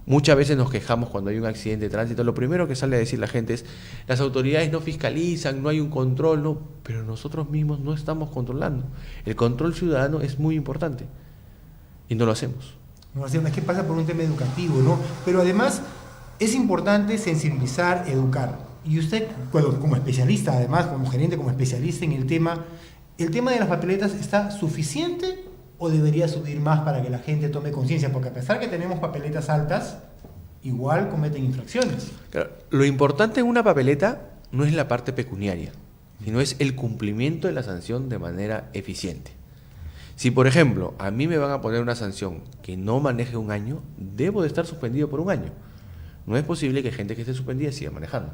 Muchas veces nos quejamos cuando hay un accidente de tránsito. Lo primero que sale a decir la gente es: las autoridades no fiscalizan, no hay un control, no. Pero nosotros mismos no estamos controlando. El control ciudadano es muy importante y no lo hacemos. No, es que pasa por un tema educativo, ¿no? Pero además es importante sensibilizar, educar. Y usted, bueno, como especialista, además, como gerente, como especialista en el tema de las papeletas, ¿está suficiente o debería subir más para que la gente tome conciencia? Porque a pesar que tenemos papeletas altas, igual cometen infracciones. Claro, lo importante en una papeleta no es la parte pecuniaria, sino es el cumplimiento de la sanción de manera eficiente. Si, por ejemplo, a mí me van a poner una sanción que no maneje un año, debo de estar suspendido por un año. No es posible que gente que esté suspendida siga manejando.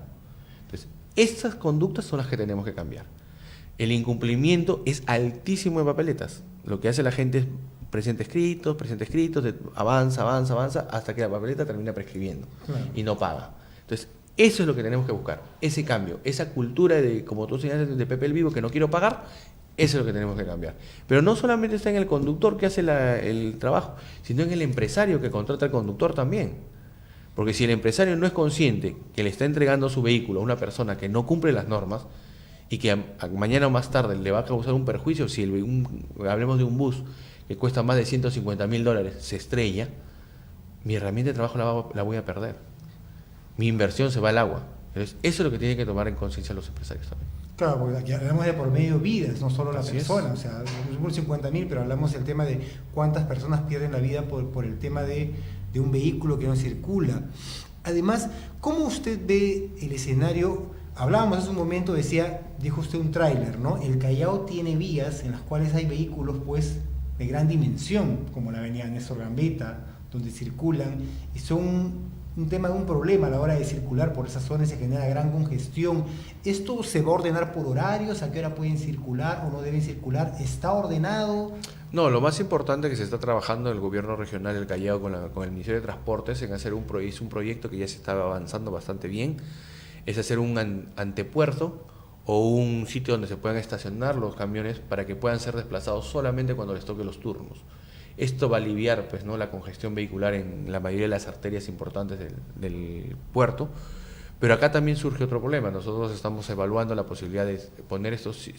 Entonces, estas conductas son las que tenemos que cambiar. El incumplimiento es altísimo en papeletas. Lo que hace la gente es presente escritos, avanza, hasta que la papeleta termina prescribiendo. Claro. Y no paga. Entonces, eso es lo que tenemos que buscar, ese cambio, esa cultura de, como tú señalas, de Pepe el Vivo, que no quiero pagar. Eso es lo que tenemos que cambiar. Pero no solamente está en el conductor que hace el trabajo, sino en el empresario que contrata al conductor también. Porque si el empresario no es consciente que le está entregando su vehículo a una persona que no cumple las normas y que mañana o más tarde le va a causar un perjuicio, si hablemos de un bus que cuesta más de $150,000, se estrella, mi herramienta de trabajo la voy a perder. Mi inversión se va al agua. Entonces, eso es lo que tienen que tomar en conciencia los empresarios también. Claro, porque aquí hablamos de por medio vidas, no solo la Así persona. O sea, por 50.000, pero hablamos del tema de cuántas personas pierden la vida por el tema de un vehículo que no circula. Además, ¿cómo usted ve el escenario? Hablábamos hace un momento, dijo usted un tráiler, ¿no? El Callao tiene vías en las cuales hay vehículos, pues, de gran dimensión, como la avenida Néstor Gambetta, donde circulan, y son un tema de un problema a la hora de circular por esas zonas, se genera gran congestión. ¿Esto se va a ordenar por horarios? ¿A qué hora pueden circular o no deben circular? ¿Está ordenado? No, lo más importante que se está trabajando en el gobierno regional del Callao con el Ministerio de Transportes en hacer un proyecto que ya se estaba avanzando bastante bien, es hacer un antepuerto o un sitio donde se puedan estacionar los camiones para que puedan ser desplazados solamente cuando les toque los turnos. Esto va a aliviar, pues, ¿no?, la congestión vehicular en la mayoría de las arterias importantes del puerto. Pero acá también surge otro problema. Nosotros estamos evaluando la posibilidad de poner estos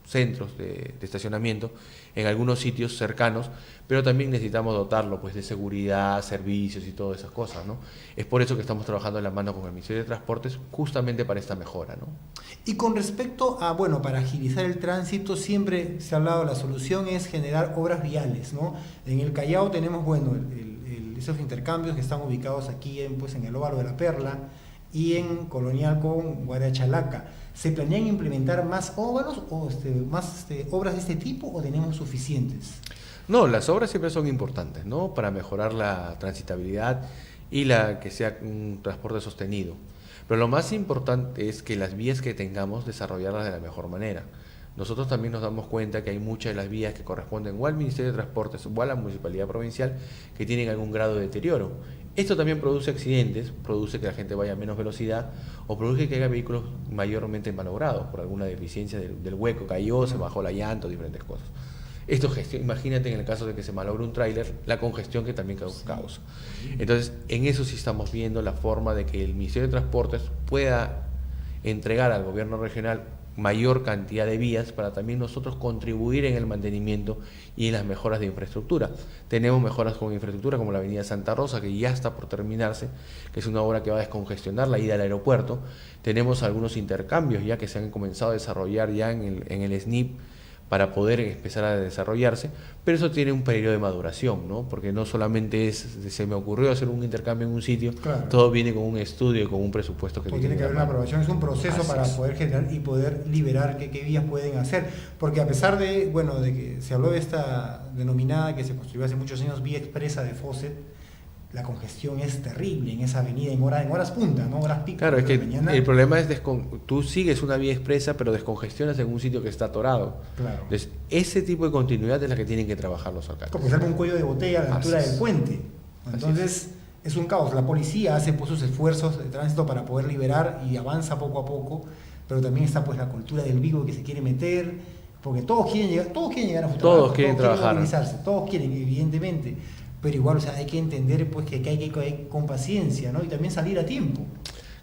centros de estacionamiento en algunos sitios cercanos, pero también necesitamos dotarlo, pues, de seguridad, servicios y todas esas cosas, ¿no? Es por eso que estamos trabajando en la mano con el Ministerio de Transportes justamente para esta mejora, ¿no? Y con respecto a, bueno, para agilizar el tránsito, siempre se ha hablado, la solución es generar obras viales, ¿no? En el Callao tenemos, bueno, esos intercambios que están ubicados aquí en el Óvalo de la Perla y en Colonial con Guarachalaca. ¿Se planean implementar más óvalos o más obras de este tipo o tenemos suficientes? No, las obras siempre son importantes, ¿no?, para mejorar la transitabilidad y que sea un transporte sostenido. Pero lo más importante es que las vías que tengamos, desarrollarlas de la mejor manera. Nosotros también nos damos cuenta que hay muchas de las vías que corresponden o al Ministerio de Transportes o a la Municipalidad Provincial que tienen algún grado de deterioro. Esto también produce accidentes, produce que la gente vaya a menos velocidad o produce que haya vehículos mayormente malogrados por alguna deficiencia del hueco, cayó, se bajó la llanta, diferentes cosas. Imagínate en el caso de que se malogre un tráiler, la congestión que también causa. Entonces, en eso sí estamos viendo la forma de que el Ministerio de Transportes pueda entregar al gobierno regional mayor cantidad de vías para también nosotros contribuir en el mantenimiento y en las mejoras de infraestructura. Tenemos mejoras con infraestructura como la avenida Santa Rosa, que ya está por terminarse, que es una obra que va a descongestionar la ida al aeropuerto. Tenemos algunos intercambios ya que se han comenzado a desarrollar ya en el SNIP para poder empezar a desarrollarse, pero eso tiene un periodo de maduración, ¿no? Porque no solamente se me ocurrió hacer un intercambio en un sitio, claro, todo viene con un estudio y con un presupuesto que tiene que haber una aprobación, es un proceso para poder generar y poder liberar qué vías pueden hacer, porque a pesar de, bueno, de que se habló de esta denominada que se construyó hace muchos años vía expresa de Fawcett, la congestión es terrible en esa avenida en horas punta, ¿no? Horas pico. Claro, es que el problema es tú sigues una vía expresa, pero descongestionas en un sitio que está atorado. Claro. Entonces, ese tipo de continuidad es la que tienen que trabajar los alcaldes. Porque sale un cuello de botella a la altura del puente. Entonces, es un caos. La policía hace, pues, sus esfuerzos de tránsito para poder liberar y avanza poco a poco, pero también está, pues, la cultura del vivo que se quiere meter, porque todos quieren llegar a futuro. Todos quieren trabajar. Todos quieren, evidentemente. Pero igual, o sea, hay que entender, pues, que hay que ir con paciencia, ¿no? Y también salir a tiempo.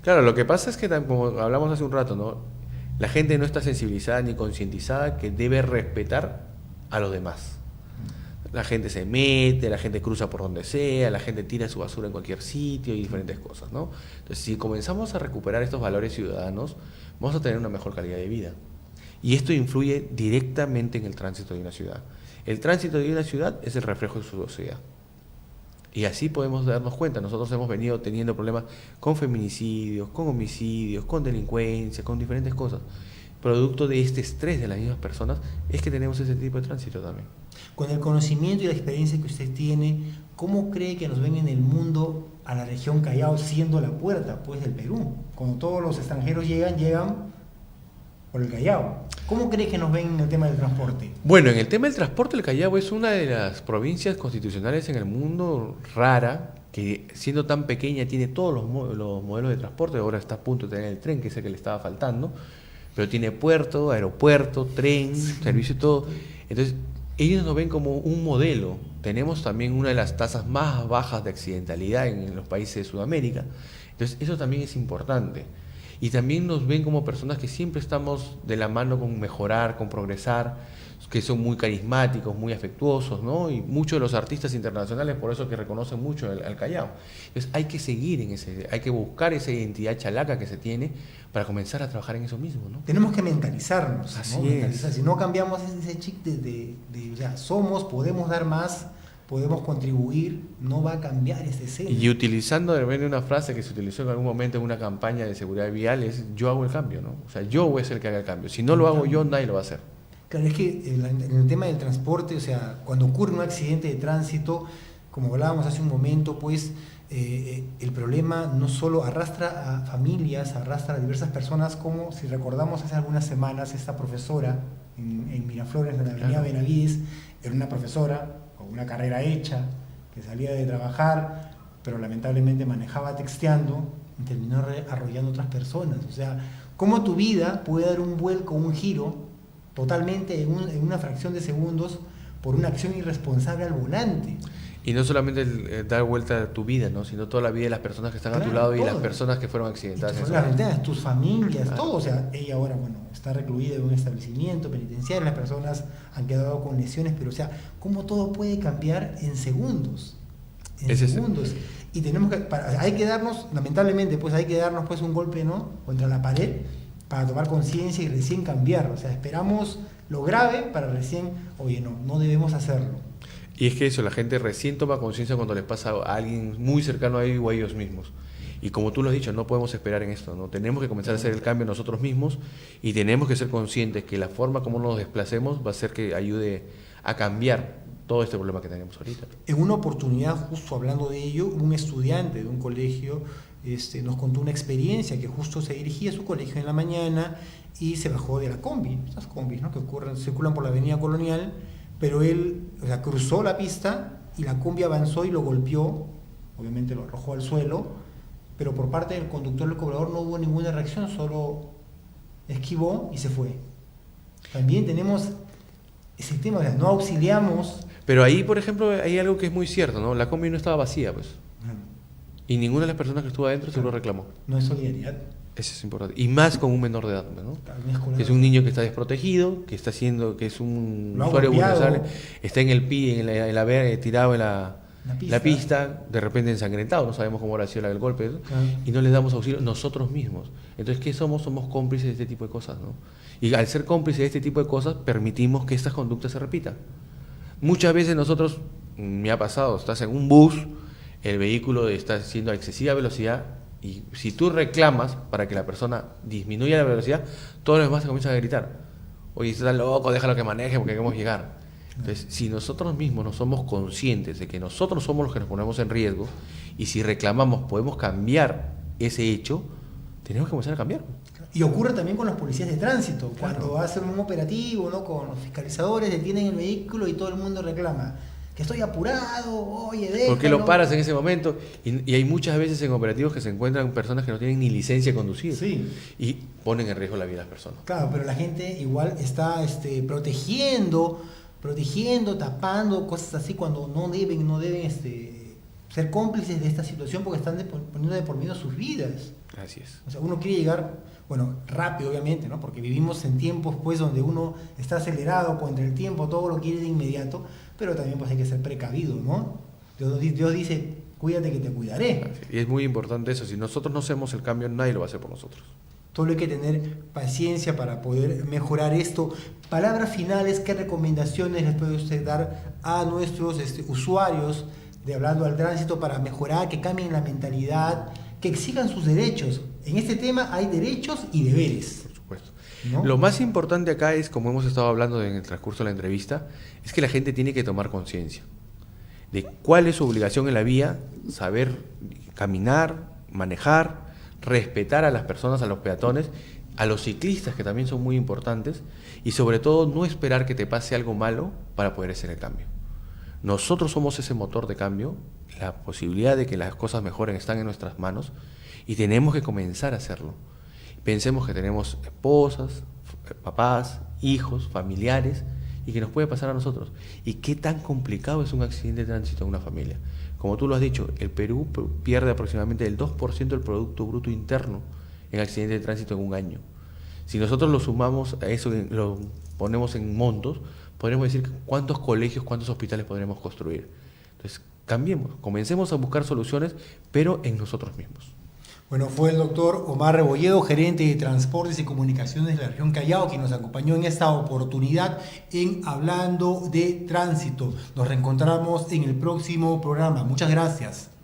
Claro, lo que pasa es que, como hablamos hace un rato, ¿no?, la gente no está sensibilizada ni concientizada que debe respetar a los demás. La gente se mete, la gente cruza por donde sea, la gente tira su basura en cualquier sitio y diferentes cosas, ¿no? Entonces, si comenzamos a recuperar estos valores ciudadanos, vamos a tener una mejor calidad de vida. Y esto influye directamente en el tránsito de una ciudad. El tránsito de una ciudad es el reflejo de su sociedad. Y así podemos darnos cuenta. Nosotros hemos venido teniendo problemas con feminicidios, con homicidios, con delincuencia, con diferentes cosas. Producto de este estrés de las mismas personas es que tenemos ese tipo de tránsito también. Con el conocimiento y la experiencia que usted tiene, ¿cómo cree que nos ven en el mundo a la región Callao siendo la puerta, pues, del Perú? Cuando todos los extranjeros llegan por el Callao. ¿Cómo cree que nos ven en el tema del transporte? Bueno, en el tema del transporte, el Callao es una de las provincias constitucionales en el mundo rara, que siendo tan pequeña tiene todos los modelos de transporte. Ahora está a punto de tener el tren, que es el que le estaba faltando, pero tiene puerto, aeropuerto, tren, servicio y todo. Entonces, ellos nos ven como un modelo. Tenemos también una de las tasas más bajas de accidentalidad en los países de Sudamérica. Entonces, eso también es importante. Y también nos ven como personas que siempre estamos de la mano con mejorar, con progresar, que son muy carismáticos, muy afectuosos, ¿no? Y muchos de los artistas internacionales por eso que reconocen mucho al Callao. Entonces hay que seguir en ese, hay que buscar esa identidad chalaca que se tiene para comenzar a trabajar en eso mismo, ¿no? Tenemos que mentalizarnos, ¿no? Así Mentalizar. Si no cambiamos ese chip ya somos, podemos dar más, podemos contribuir, no va a cambiar esta escena. Y utilizando de repente una frase que se utilizó en algún momento en una campaña de seguridad vial es yo hago el cambio, ¿no? O sea, yo voy a ser el que haga el cambio. Si no lo hago yo, nadie lo va a hacer. Claro, es que en el tema del transporte, o sea, cuando ocurre un accidente de tránsito, como hablábamos hace un momento, pues el problema no solo arrastra a familias, arrastra a diversas personas, como si recordamos hace algunas semanas esta profesora en Miraflores, en la avenida Claro. Benavides, era una profesora con una carrera hecha, que salía de trabajar, pero lamentablemente manejaba texteando y terminó arrollando a otras personas. O sea, cómo tu vida puede dar un vuelco, un giro, totalmente en una fracción de segundos por una acción irresponsable al volante. Y no solamente dar vuelta a tu vida, ¿no? Sino toda la vida de las personas que están a tu Claro, lado y todo. las personas que fueron accidentadas. en ese Las momento. ventanas, tus familias, Claro. todo. O sea, ella ahora, bueno, está recluida en un establecimiento penitenciario, las personas han quedado con lesiones, pero o sea, cómo todo puede cambiar en segundos. En Ese es- segundos. Y tenemos que, hay que darnos, lamentablemente, pues hay que darnos pues un golpe, ¿no? Contra la pared para tomar conciencia y recién cambiar. O sea, esperamos lo grave para recién, oye, no debemos hacerlo. Y es que eso, la gente recién toma conciencia cuando les pasa a alguien muy cercano a ellos o a ellos mismos. Y como tú lo has dicho, no podemos esperar en esto, ¿no? Tenemos que comenzar a hacer el cambio nosotros mismos y tenemos que ser conscientes que la forma como nos desplacemos va a ser que ayude a cambiar todo este problema que tenemos ahorita. En una oportunidad, justo hablando de ello, un estudiante de un colegio nos contó una experiencia que justo se dirigía a su colegio en la mañana y se bajó de la combi, esas combis, ¿no? Que circulan por la avenida Colonial, pero él, o sea, cruzó la pista y la combi avanzó y lo golpeó, obviamente lo arrojó al suelo, pero por parte del conductor del cobrador no hubo ninguna reacción, solo esquivó y se fue. También tenemos ese tema, o sea, no auxiliamos. Pero ahí, por ejemplo, hay algo que es muy cierto, ¿no? La combi no estaba vacía, pues. Y ninguna de las personas que estuvo adentro se lo reclamó. No es solidaridad. Eso es importante. Y más con un menor de edad, ¿no? Que es un niño que está desprotegido, que está haciendo, que es un Lo ha usuario golpeado. vulnerable, está en el pie, tirado en la La pista, de repente ensangrentado, no sabemos cómo habrá sido el golpe, ¿no? Claro. Y no les damos auxilio nosotros mismos. Entonces, ¿qué somos? Somos cómplices de este tipo de cosas, ¿no? Y al ser cómplices de este tipo de cosas, permitimos que estas conductas se repitan. Muchas veces nosotros, me ha pasado, estás en un bus, el vehículo está haciendo a excesiva velocidad y si tú reclamas para que la persona disminuya la velocidad, todos los demás se comienzan a gritar. Oye, estás loco, déjalo que maneje porque queremos llegar. Entonces, si nosotros mismos no somos conscientes de que nosotros somos los que nos ponemos en riesgo y si reclamamos podemos cambiar ese hecho, tenemos que comenzar a cambiar. Y ocurre también con los policías de tránsito, Claro. cuando hacen un operativo, ¿no? Con los fiscalizadores, detienen el vehículo y todo el mundo reclama que estoy apurado, oye, déjalo. ¿Por qué lo paras en ese momento? Y hay muchas veces en operativos que se encuentran personas que no tienen ni licencia de conducir Sí. y ponen en riesgo la vida de las personas. Claro, pero la gente igual está protegiendo, tapando, cosas así cuando no deben ser cómplices de esta situación porque están poniendo de por medio sus vidas. Así es. O sea, uno quiere llegar, bueno, rápido obviamente, ¿no? Porque vivimos en tiempos pues donde uno está acelerado contra el tiempo, todo lo quiere de inmediato, pero también pues hay que ser precavido, ¿no? Dios dice, cuídate que te cuidaré. Así es. Y es muy importante eso. Si nosotros no hacemos el cambio, nadie lo va a hacer por nosotros. Solo hay que tener paciencia para poder mejorar esto. Palabras finales, ¿qué recomendaciones les puede usted dar a nuestros usuarios de Hablando al Tránsito para mejorar, que cambien la mentalidad, que exijan sus derechos? En este tema hay derechos y deberes, Por supuesto. ¿no? Lo más importante acá es, como hemos estado hablando en el transcurso de la entrevista, es que la gente tiene que tomar conciencia de cuál es su obligación en la vía, saber caminar, manejar, respetar a las personas, a los peatones, a los ciclistas, que también son muy importantes, y sobre todo no esperar que te pase algo malo para poder hacer el cambio. Nosotros somos ese motor de cambio, la posibilidad de que las cosas mejoren están en nuestras manos y tenemos que comenzar a hacerlo. Pensemos que tenemos esposas, papás, hijos, familiares y que nos puede pasar a nosotros. ¿Y qué tan complicado es un accidente de tránsito en una familia? Como tú lo has dicho, el Perú pierde aproximadamente el 2% del Producto Bruto Interno en accidentes de tránsito en un año. Si nosotros lo sumamos a eso, lo ponemos en montos, podremos decir cuántos colegios, cuántos hospitales podremos construir. Entonces, cambiemos, comencemos a buscar soluciones, pero en nosotros mismos. Bueno, fue el doctor Omar Rebolledo, gerente de Transportes y Comunicaciones de la región Callao, quien nos acompañó en esta oportunidad en Hablando de Tránsito. Nos reencontramos en el próximo programa. Muchas gracias.